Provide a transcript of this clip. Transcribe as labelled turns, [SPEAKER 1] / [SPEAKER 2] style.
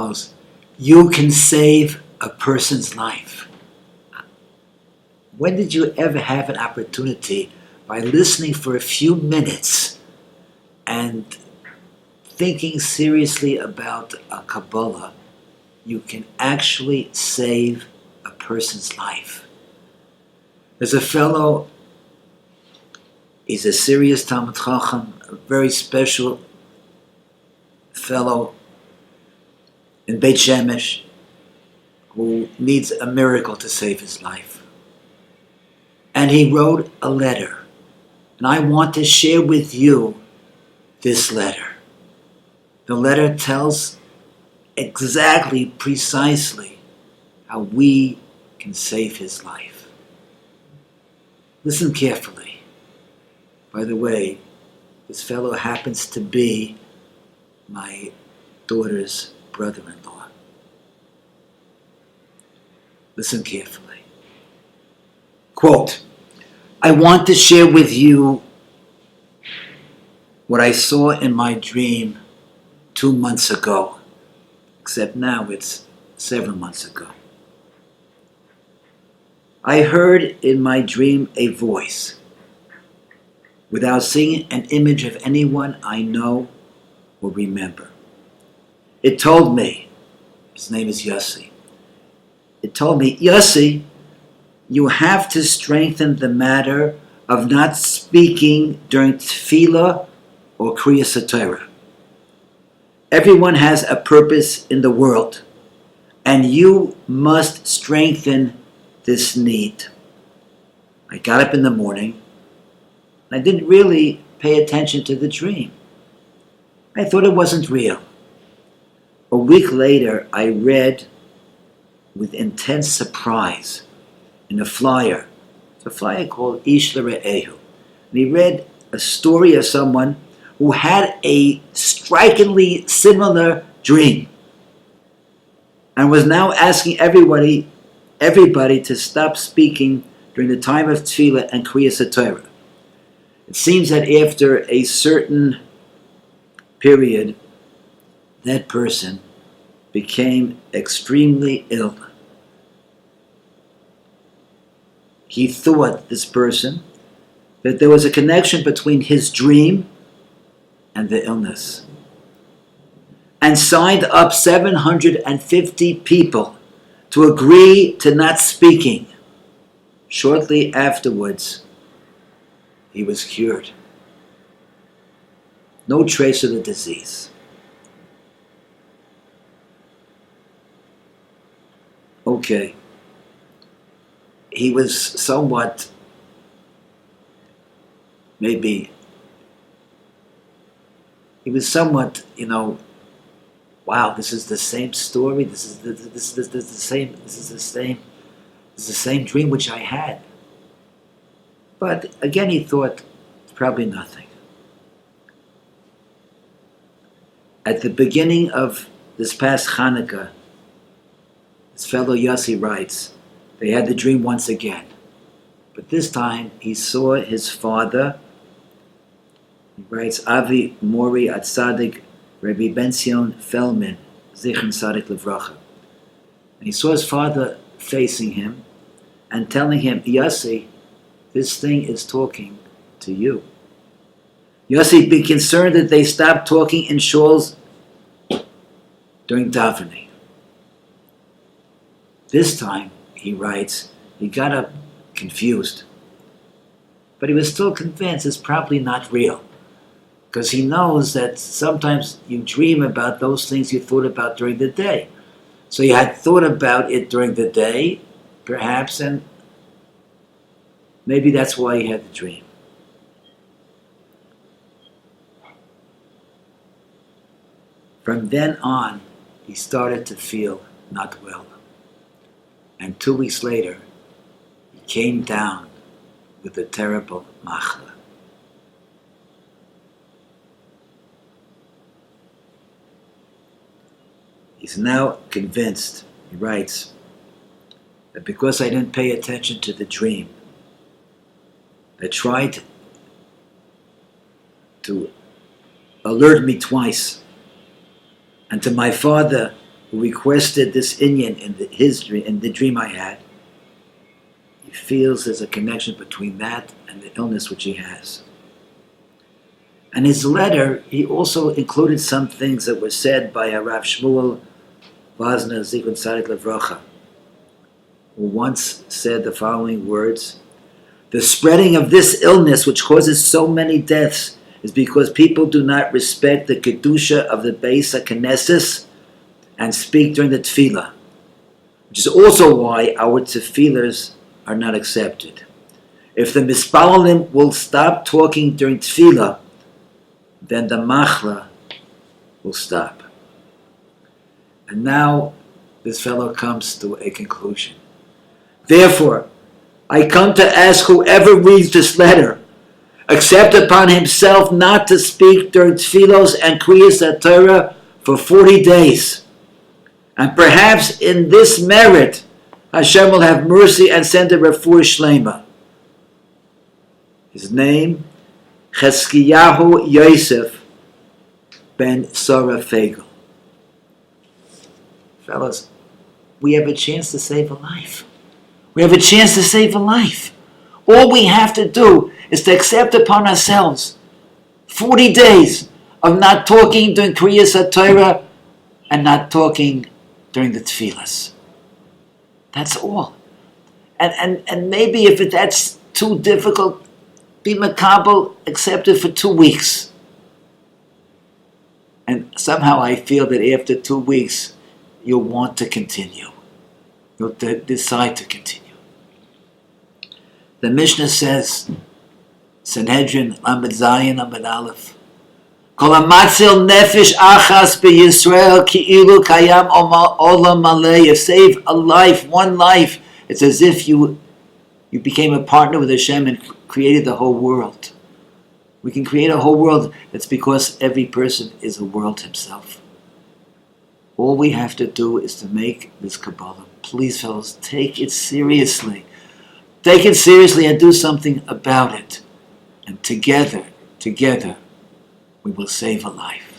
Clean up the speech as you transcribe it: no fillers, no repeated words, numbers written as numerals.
[SPEAKER 1] follows. You can save a person's life. When did you ever have an opportunity by listening for a few minutes and thinking seriously about a Kabbalah, you can actually save a person's life? There's a fellow, he's a serious Talmid Chacham, a very special fellow in Beit Shemesh who needs a miracle to save his life. And he wrote a letter. And I want to share with you this letter. The letter tells exactly, precisely, how we can save his life. Listen carefully. By the way, this fellow happens to be my daughter's brother-in-law. Listen carefully. Quote, I want to share with you what I saw in my dream 2 months ago, except now it's 7 months ago. I heard in my dream a voice, without seeing an image of anyone I know or remember. It told me, his name is Yossi, it told me, Yossi, you have to strengthen the matter of not speaking during tefillah or kriyas Torah. Everyone has a purpose in the world, and you must strengthen this need. I got up in the morning, and I didn't really pay attention to the dream. I thought it wasn't real. A week later, I read with intense surprise in a flyer. It's a flyer called Ish L'Re'ehu. And he read a story of someone who had a strikingly similar dream and was now asking everybody to stop speaking during the time of tefillah and kriyas Torah. It seems that after a certain period, that person became extremely ill. He thought, this person, that there was a connection between his dream and the illness, and signed up 750 people to agree to not speaking. Shortly afterwards, he was cured. No trace of the disease. Okay. He was somewhat, he was somewhat, wow, this is the same story. This is the same dream which I had. But again, he thought it's probably nothing. At the beginning of this past Hanukkah, his fellow Yossi writes, they had the dream once again. But this time, he saw his father. He writes, Avi Mori Atzadik Rabbi Ben-Zion Feldman, Zichron Tzadik Livracha. And he saw his father facing him and telling him, Yossi, this thing is talking to you. Yossi, be concerned that they stop talking in shuls during davening. This time, he writes, he got up confused. But he was still convinced it's probably not real. Because he knows that sometimes you dream about those things you thought about during the day. So you had thought about it during the day, perhaps, and maybe that's why he had the dream. From then on, he started to feel not well. And 2 weeks later, he came down with a terrible machla. He's now convinced, he writes, that because I didn't pay attention to the dream, I tried to alert me twice, and to my father, who requested this inyan in the dream I had, he feels there's a connection between that and the illness which he has. And his letter, he also included some things that were said by Rav Shmuel Vazna Zichron Tzadik Levracha, who once said the following words: "The spreading of this illness, which causes so many deaths, is because people do not respect the kedusha of the Beis HaKnesses and speak during the tefillah, which is also why our tefillahs are not accepted. If the mispalalim will stop talking during tefillah, then the machla will stop." And now this fellow comes to a conclusion. "Therefore, I come to ask whoever reads this letter, accept upon himself not to speak during tefillos and kriyas HaTorah for 40 days. And perhaps in this merit, Hashem will have mercy and send a refuah shlema." His name, Chizkiyahu Yosef ben Sarah Fagel. Fellas, we have a chance to save a life. We have a chance to save a life. All we have to do is to accept upon ourselves 40 days of not talking during Kriyas HaTorah and not talking during the tefillahs. That's all. And maybe if that's too difficult, be makabel, accept it for 2 weeks. And somehow I feel that after 2 weeks, you'll want to continue. You'll decide to continue. The Mishnah says, Sanhedrin, Lamed Zayin, Lamed Aleph, Kol hamatzil nefesh achas b'Yisrael ki'ilu kayam olam malei. If save a life, one life, it's as if you became a partner with Hashem and created the whole world. We can create a whole world. That's because every person is a world himself. All we have to do is to make this Kabbalah. Please, fellows, take it seriously. Take it seriously and do something about it. And together, we will save a life.